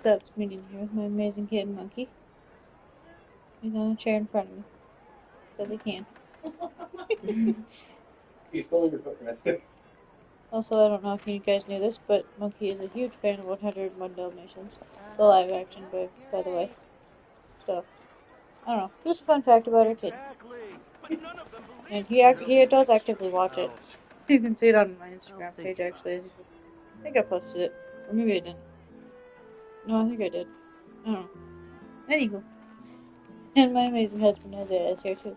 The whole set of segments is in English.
what's up? It's meeting here with my amazing kitten monkey. He's on a chair in front of me. Because he can. He's stole your footrest. Also, I don't know if you guys knew this, but Monkey is a huge fan of 101 Dalmatians. The live action, by the way. So, I don't know. Just a fun fact about our kid. And he does actively watch it. You can see it on my Instagram page, actually. I think I posted it. Or maybe I didn't. No, I think I did. I don't know. Anywho. And my amazing husband Isaiah is here too.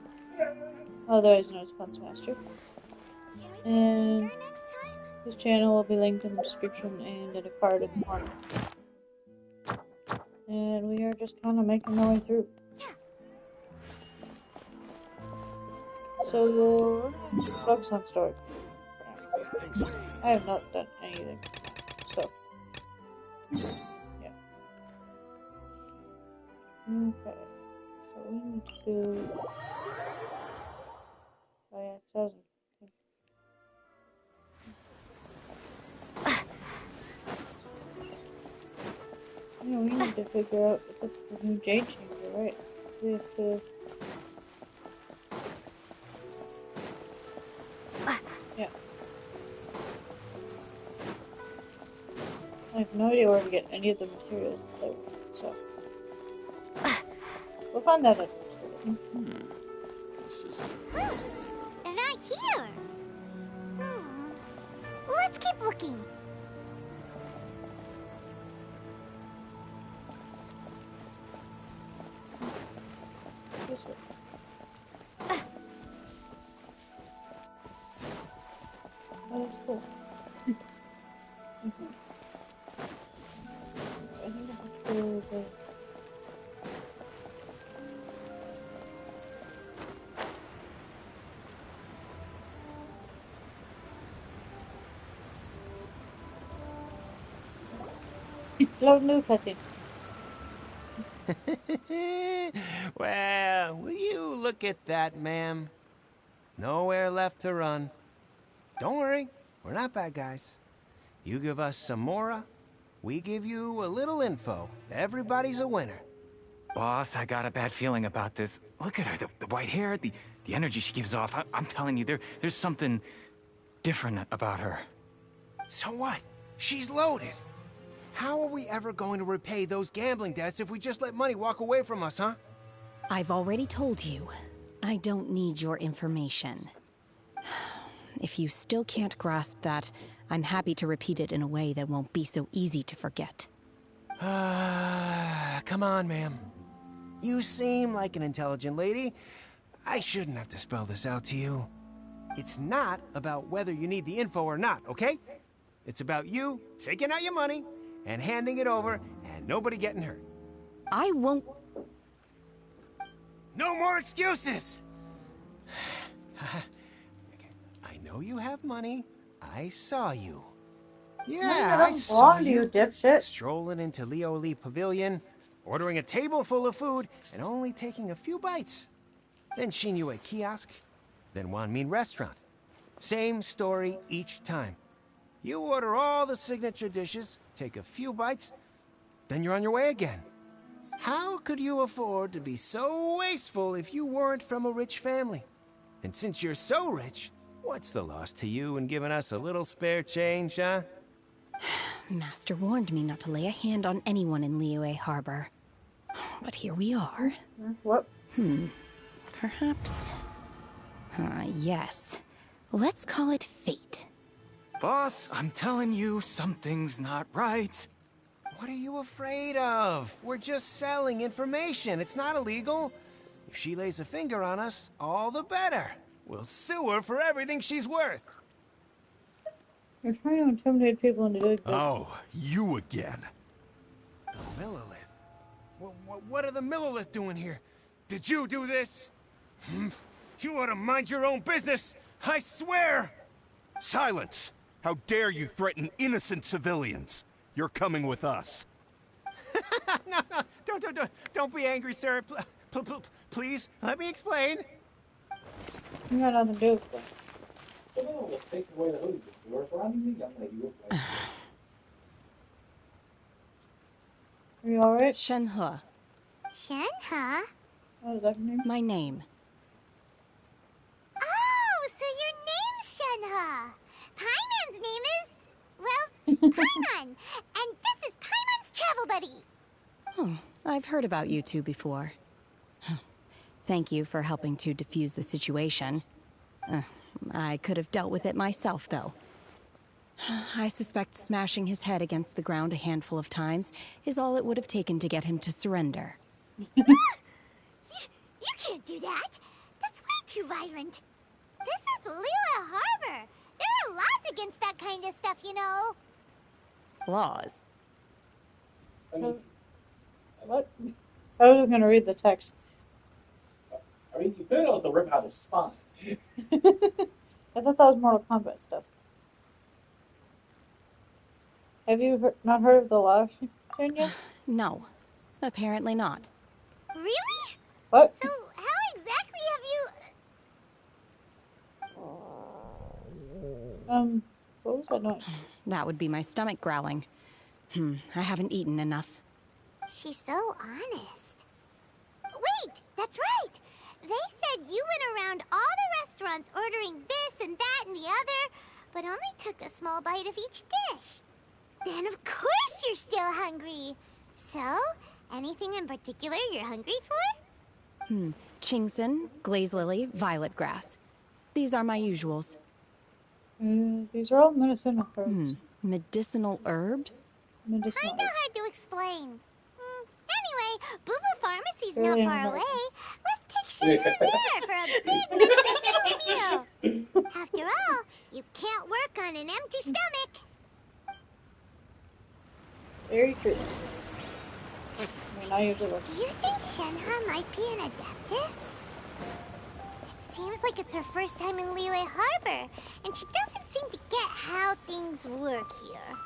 Otherwise known as Punch Master. And his channel will be linked in the description and in a card in the corner. And we are just kind of making our way through. So we're going to focus on story. I have not done anything. So, yeah. Okay. So we need to... Oh yeah, 1,000. Yeah, we need to figure out what's up with the new Jade Chamber, right? We have to... Yeah. I have no idea where to get any of the materials that I want, so... We'll find that out. They're not here! Let's keep looking. This way. Oh, that's cool. I think I have to go... Love new cutscene. Well, will you look at that, ma'am? Nowhere left to run. Don't worry, we're not bad guys. You give us some mora, we give you a little info. Everybody's a winner. Boss, I got a bad feeling about this. Look at her, the white hair, the energy she gives off. I'm telling you, there's something different about her. So what? She's loaded. How are we ever going to repay those gambling debts if we just let money walk away from us, huh? I've already told you, I don't need your information. If you still can't grasp that, I'm happy to repeat it in a way that won't be so easy to forget. Come on, ma'am. You seem like an intelligent lady. I shouldn't have to spell this out to you. It's not about whether you need the info or not, okay? It's about you taking out your money and handing it over and nobody getting hurt. I won't... No more excuses! I know you have money. I saw you. Yeah, I saw you, dipshit. strolling into Leo Lee Pavilion, ordering a table full of food, and only taking a few bites. Then Shinyue Kiosk, then Wanmin Restaurant. Same story each time. You order all the signature dishes, take a few bites, then you're on your way again. How could you afford to be so wasteful if you weren't from a rich family? And since you're so rich, what's the loss to you in giving us a little spare change, huh? Master warned me not to lay a hand on anyone in Liyue Harbor. But here we are. What? Perhaps... yes. Let's call it fate. Boss, I'm telling you, something's not right. What are you afraid of? We're just selling information. It's not illegal. If she lays a finger on us, all the better. We'll sue her for everything she's worth. You're trying to intimidate people into doing this. Oh, you again. The Millilith? What are the Millilith doing here? Did you do this? You ought to mind your own business. I swear! Silence! How dare you threaten innocent civilians? You're coming with us. No, don't be angry, sir. Please, let me explain. You got nothing to do with it. Takes away the hood. You're running me. I'm like, you look like... Are you alright? Shenhe, Shenhe? What is that her name? my name. Oh, so your name's Shenhe. Paimon's name is, well, Paimon. And this is Paimon's travel buddy. Oh, I've heard about you two before. Thank you for helping to defuse the situation. I could have dealt with it myself, though. I suspect smashing his head against the ground a handful of times is all it would have taken to get him to surrender. You can't do that. That's way too violent. This is Liyue Harbor. There are laws against that kind of stuff, you know. Laws? I mean, What? I was just gonna read the text. you could also rip out his spine. I thought that was Mortal Kombat stuff. Have you not heard of the law, Shinya? No. Apparently not. Really? What? So, how exactly have you... What was that noise? That would be my stomach growling. I haven't eaten enough. She's so honest. Wait, that's right. They said you went around all the restaurants ordering this and that and the other, but only took a small bite of each dish. Then of course you're still hungry. So, anything in particular you're hungry for? Chingson, glaze lily, violet grass. These are my usuals. These are all medicinal herbs. Medicinal herbs? Medicinal Kinda herbs. hard to explain. Anyway, Boo Boo Pharmacy's Really not far hard. away. Let's take Shenhe there for a big medicinal meal. After all, you can't work on an empty stomach. Very true. I mean, I usually look. Do you think Shenhe might be an Adeptus? It seems like it's her first time in Liyue Harbor, and she doesn't seem to get how things work here.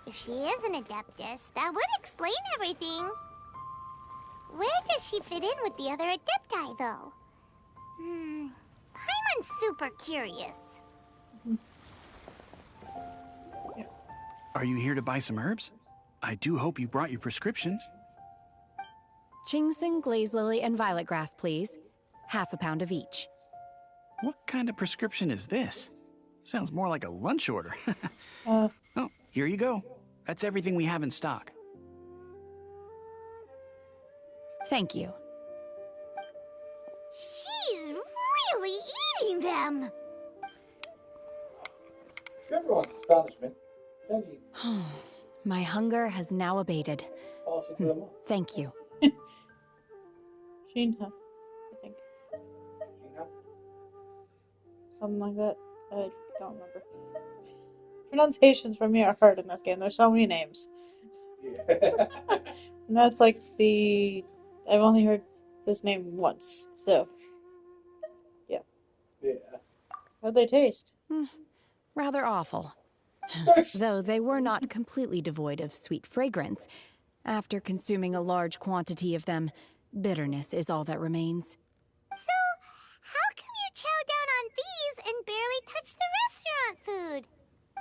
If she is an Adeptus, that would explain everything. Where does she fit in with the other Adepti, though? Paimon's super curious. Are you here to buy some herbs? I do hope you brought your prescription. Chingson, glaze lily, and violet grass, please. Half a pound of each. What kind of prescription is this? Sounds more like a lunch order. Uh, Oh, here you go. That's everything we have in stock. Thank you. She's really eating them! To everyone's astonishment, Jenny My hunger has now abated. polishes them up. Thank you. Shinha, I think. Something like that. I don't remember. Pronunciations for me are hard in this game. There's so many names. Yeah. And that's like I've only heard this name once, so. Yeah. Yeah. How'd they taste? Rather awful. Though they were not completely devoid of sweet fragrance. After consuming a large quantity of them, bitterness is all that remains. So, how come you chow down on these and barely touch the restaurant food?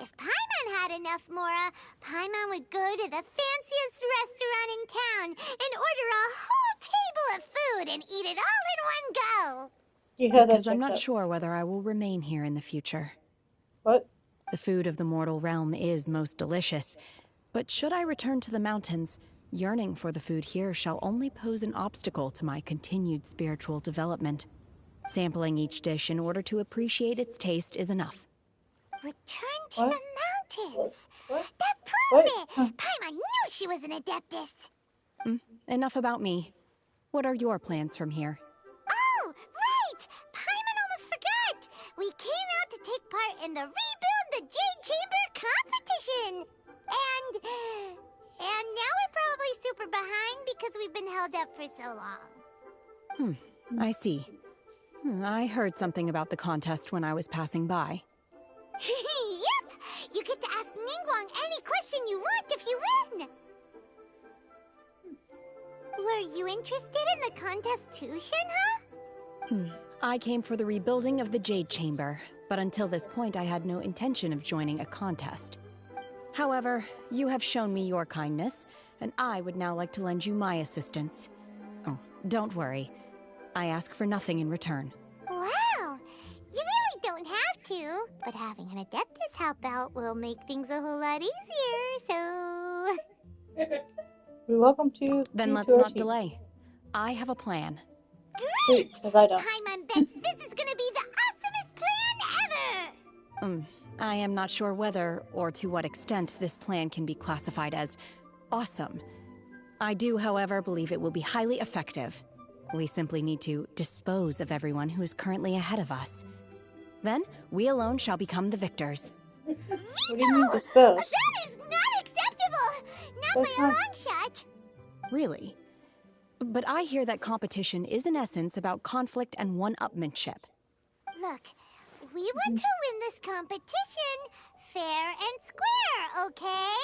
If Paimon had enough Mora, Paimon would go to the fanciest restaurant in town and order a whole table of food and eat it all in one go. Yeah, Because that I'm checks not out. sure whether I will remain here in the future. What? The food of the mortal realm is most delicious, but should I return to the mountains, yearning for the food here shall only pose an obstacle to my continued spiritual development. Sampling each dish in order to appreciate its taste is enough. Return to What? the mountains. What? That proves What? it. Huh. Paimon knew she was an Adeptus. Enough about me. What are your plans from here? Oh, right! Paimon almost forgot! We came out to take part in the Rebuild the Jade Chamber competition! And now we're probably super behind because we've been held up for so long. I see. I heard something about the contest when I was passing by. Yep! You get to ask Ningguang any question you want if you win! Were you interested in the contest too, Shenhe? I came for the rebuilding of the Jade Chamber, but until this point I had no intention of joining a contest. However, you have shown me your kindness, and I would now like to lend you my assistance. Oh, don't worry. I ask for nothing in return. Wow! You really don't have to, but having an Adeptus help out will make things a whole lot easier, so... You're welcome to Then let's our not team. delay. I have a plan. Great! Because I don't. Paimon bets this is gonna be the awesomest plan ever! I am not sure whether or to what extent this plan can be classified as awesome. I do, however, believe it will be highly effective. We simply need to dispose of everyone who is currently ahead of us. Then, we alone shall become the victors. What do you mean dispose? That is not acceptable! Not That's by a not- long shot! Really? But I hear that competition is in essence about conflict and one-upmanship. Look, we want to win this competition fair and square, okay?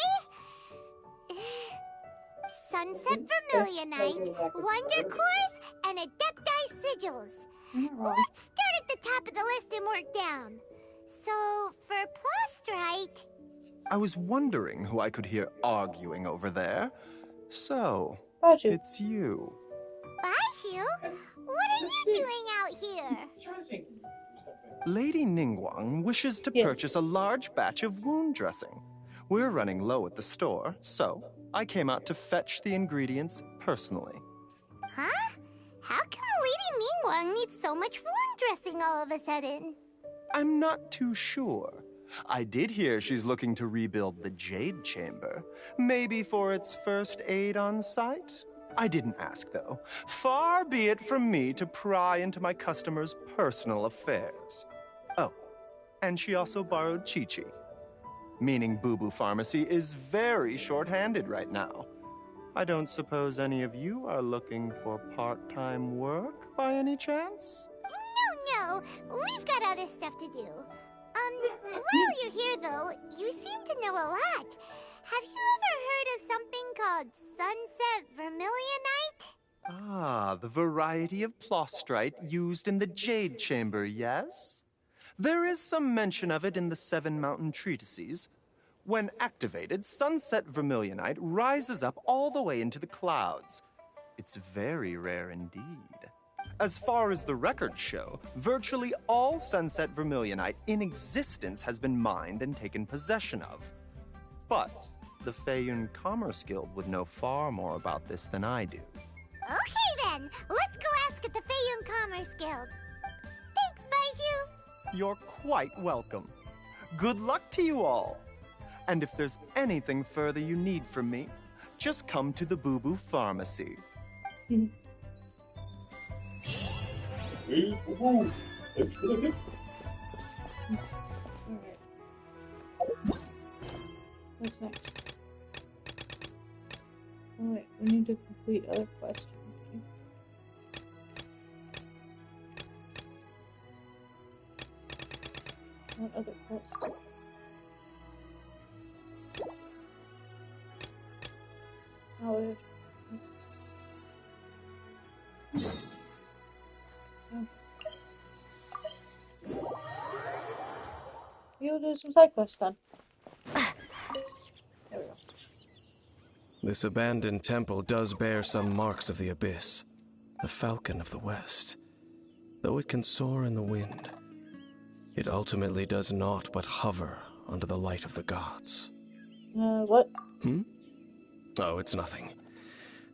Sunset Vermilionite, Wonder Cores, and Adepti Sigils. Let's start at the top of the list and work down. So, for Plostrite... I was wondering who I could hear arguing over there. So, Got you. it's you. Baishu? What are you doing out here? Charging or something. Lady Ningguang wishes to Yes. purchase a large batch of wound dressing. We're running low at the store, so I came out to fetch the ingredients personally. Huh? How come Lady Ningguang needs so much wound dressing all of a sudden? I'm not too sure. I did hear she's looking to rebuild the Jade Chamber. Maybe for its first aid on site? I didn't ask, though. Far be it from me to pry into my customers' personal affairs. Oh, and she also borrowed Chi-Chi. Meaning Boo Boo Pharmacy is very short-handed right now. I don't suppose any of you are looking for part-time work by any chance? No, we've got other stuff to do. While you're here, though, you seem to know a lot. Have you ever heard of something called Sunset Vermilionite? Ah, the variety of plostrite used in the Jade Chamber, yes? There is some mention of it in the Seven Mountain Treatises. When activated, Sunset Vermilionite rises up all the way into the clouds. It's very rare indeed. As far as the records show, virtually all Sunset Vermilionite in existence has been mined and taken possession of. But the Feiyun Commerce Guild would know far more about this than I do. Okay then, let's go ask at the Feiyun Commerce Guild. Thanks, Baiju. You're quite welcome. Good luck to you all. And if there's anything further you need from me, just come to the Boo Boo Pharmacy. Hey, woo-hoo. Thanks for the gift. Alright. What's next? Alright, we need to complete other questions. What other quests? Oh, you'll do some side quests then. There we go. This abandoned temple does bear some marks of the abyss, the falcon of the west. Though it can soar in the wind, it ultimately does naught but hover under the light of the gods. What? Oh, it's nothing.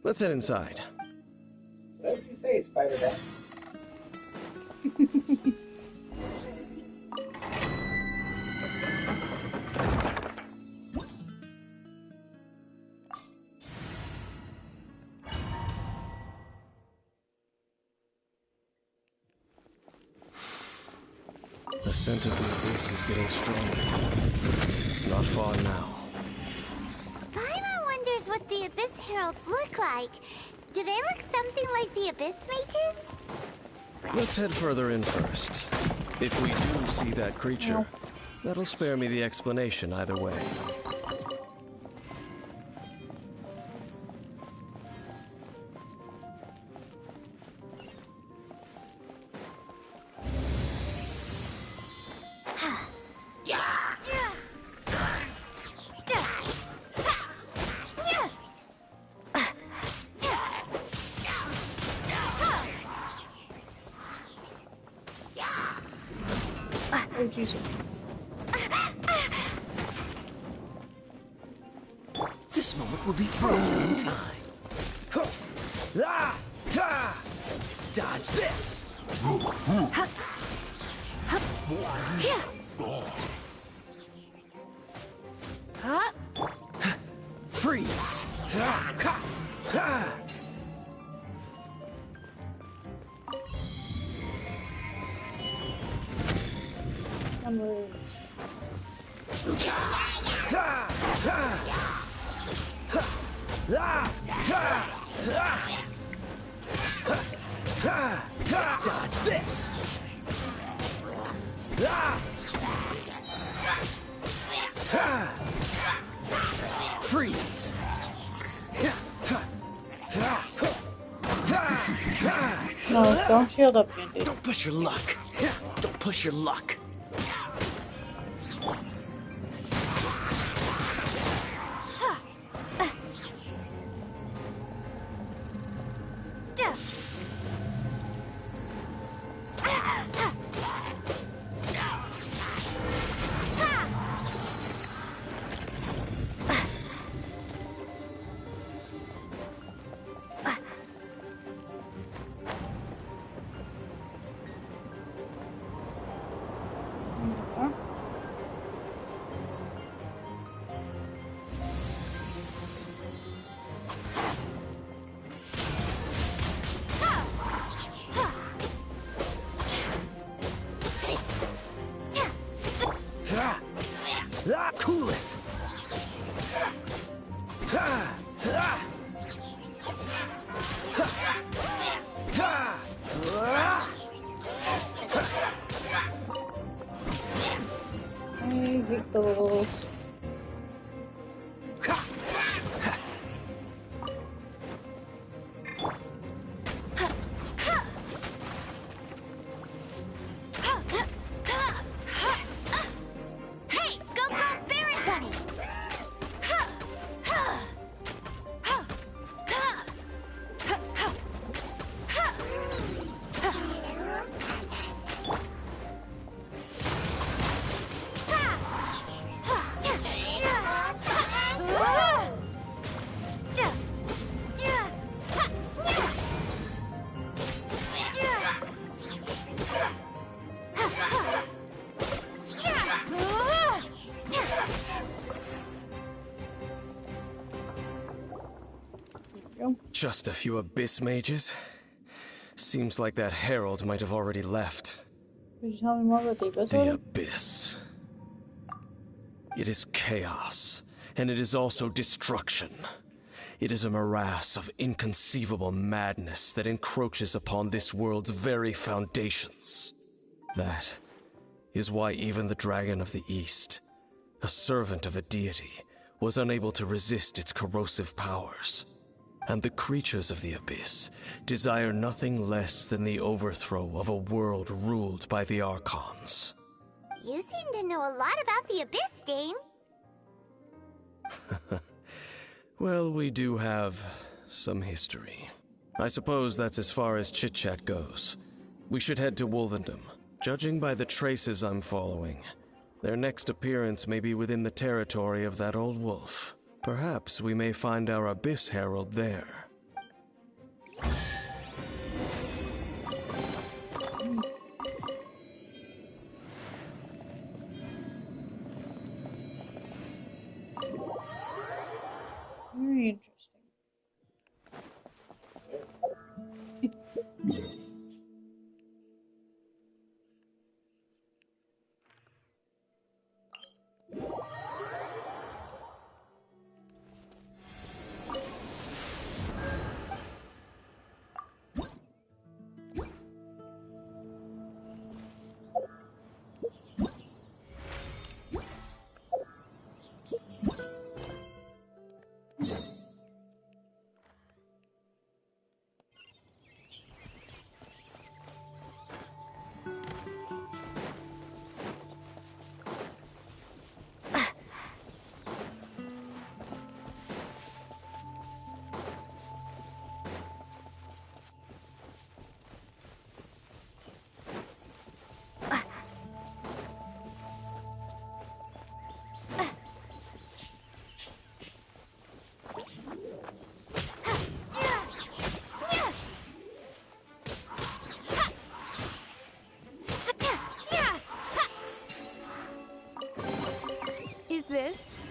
Let's head inside. What did you say, Spider-Man? The scent of the abyss is getting stronger. It's not far now. Paimon wonders what the Abyss Heralds look like. Do they look something like the Abyss Mages? Let's head further in first. If we do see that creature, that'll spare me the explanation either way. Oh, Jesus. This moment will be frozen in time. Dodge this! Freeze! Numbers. Dodge this! Freeze! No, don't shield up again, dude. Don't push your luck. Don't push your luck. Cool it! I hate those. Hey, go Berry Bunny! Just a few Abyss mages? Seems like that herald might have already left. Could you tell me more about the Abyss? The Abyss. It is chaos, and it is also destruction. It is a morass of inconceivable madness that encroaches upon this world's very foundations. That is why even the Dragon of the East, a servant of a deity, was unable to resist its corrosive powers. And the creatures of the Abyss desire nothing less than the overthrow of a world ruled by the Archons. You seem to know a lot about the Abyss, Dane. Well, we do have some history. I suppose that's as far as chit-chat goes. We should head to Wolvendom. Judging by the traces I'm following, their next appearance may be within the territory of that old wolf. Perhaps we may find our Abyss Herald there. Very interesting.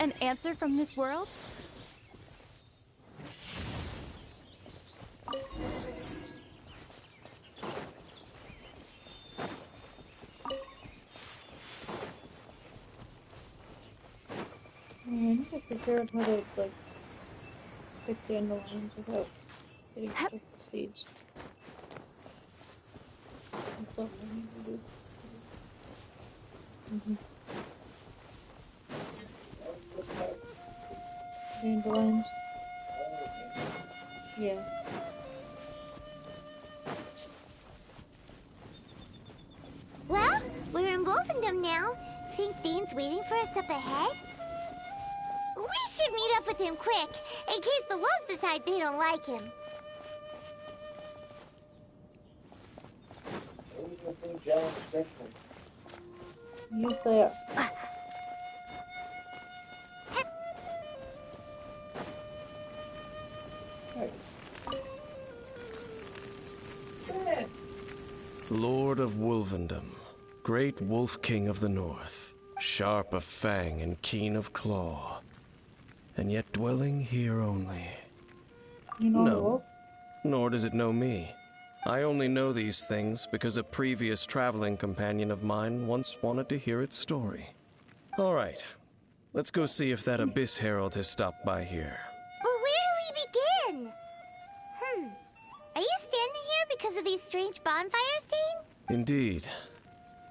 An answer from this world? I need to figure out how to, like, pick dandelions without getting stuck with seeds. That's something I need to do. Dandelions. Yeah. Well, we're in Wolfendom now. Think Dane's waiting for us up ahead? We should meet up with him quick, in case the wolves decide they don't like him. Yes, they are. There it is. Lord of Wolvendom, great wolf king of the north, sharp of fang and keen of claw, and yet dwelling here only. You know No, the wolf? nor does it know me. I only know these things because a previous traveling companion of mine once wanted to hear its story. All right, let's go see if that Abyss Herald has stopped by here. But where do we begin? Are you standing here because of these strange bonfires, Dane? Indeed.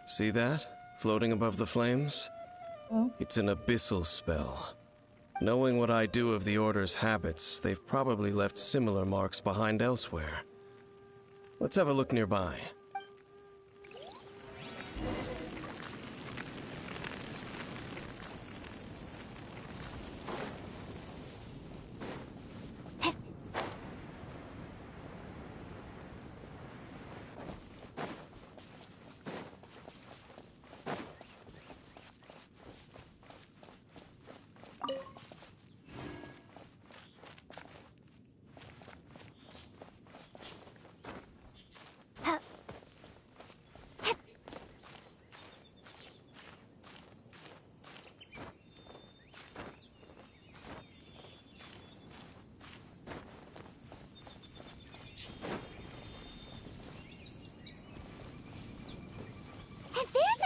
See that? Floating above the flames? It's an abyssal spell. Knowing what I do of the Order's habits, they've probably left similar marks behind elsewhere. Let's have a look nearby.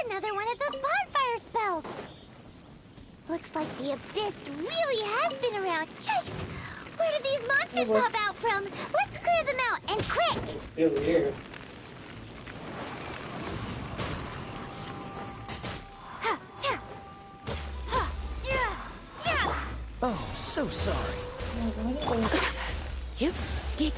Another one of those bonfire spells! Looks like the Abyss really has been around. Yikes! Where did these monsters pop out from? Let's clear them out, and quick! It's still here. Oh, so sorry. You did.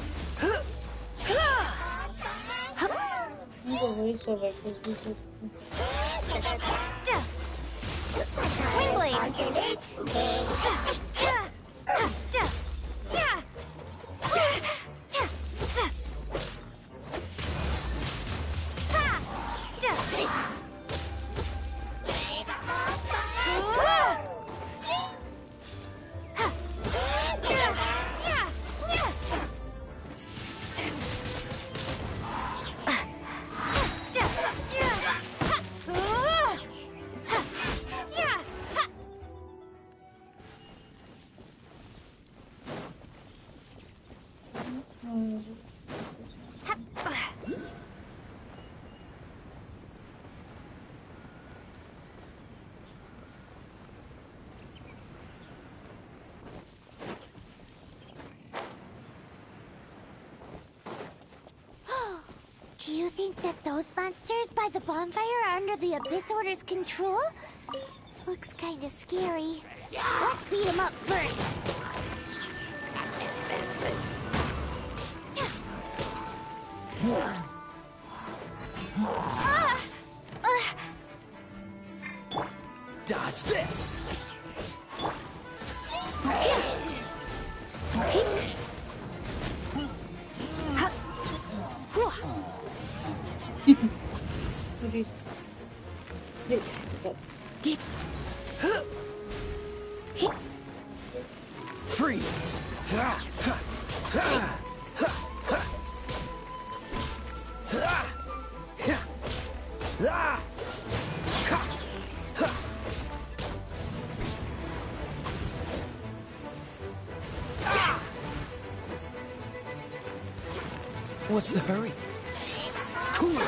Do you think that those monsters by the bonfire are under the Abyss Order's control? Looks kinda scary. Let's beat them up first. Dodge this! Oh, Jesus. Freeze! What's the hurry? Cool it!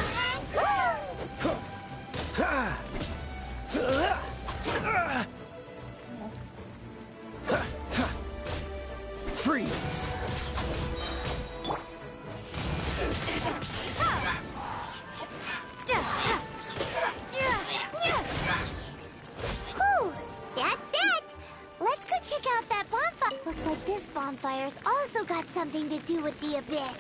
Freeze! Whew, that's that. Let's go check out that bonfire. Looks like this bonfire's also got something to do with the abyss.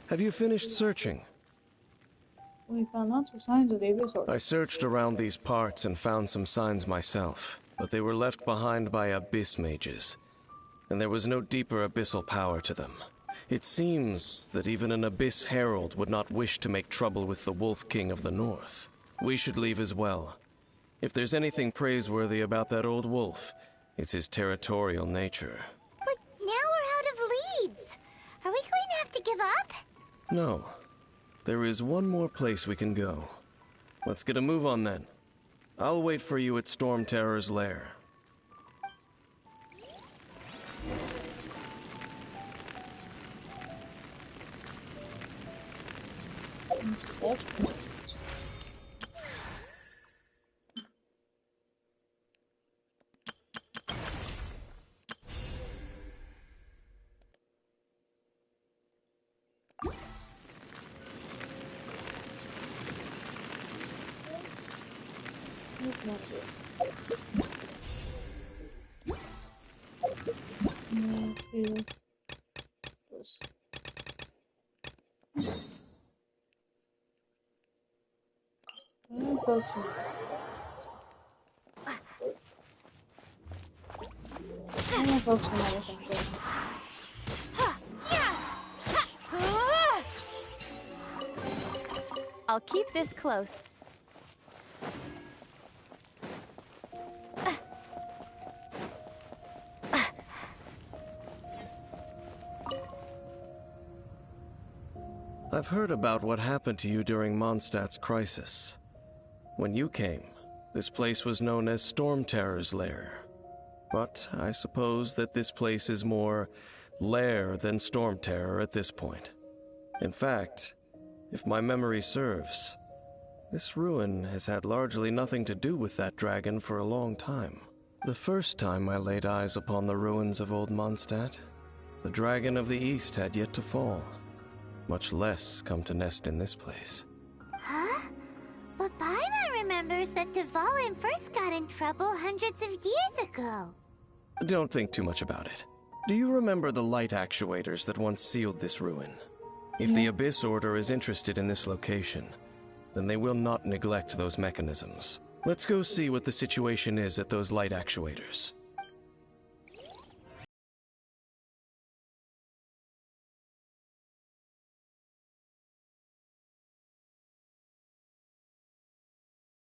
Have you finished searching? We found lots of signs of the abyss order. I searched around these parts and found some signs myself, but they were left behind by abyss mages, and there was no deeper abyssal power to them. It seems that even an abyss herald would not wish to make trouble with the Wolf King of the North. We should leave as well. If there's anything praiseworthy about that old wolf, it's his territorial nature. But now we're out of leads. Are we going to have to give up? No. There is one more place we can go. Let's get a move on then. I'll wait for you at Storm Terror's lair. I'll keep this close. I've heard about what happened to you during Mondstadt's crisis. When you came, this place was known as Storm Terror's lair. But I suppose that this place is more lair than Storm Terror at this point. In fact, if my memory serves, this ruin has had largely nothing to do with that dragon for a long time. The first time I laid eyes upon the ruins of old Mondstadt, the dragon of the East had yet to fall, much less come to nest in this place. Huh? But Paimon remembers that Dvalin first got in trouble hundreds of years ago. Don't think too much about it. Do you remember the light actuators that once sealed this ruin? If the Abyss Order is interested in this location, then they will not neglect those mechanisms. Let's go see what the situation is at those light actuators.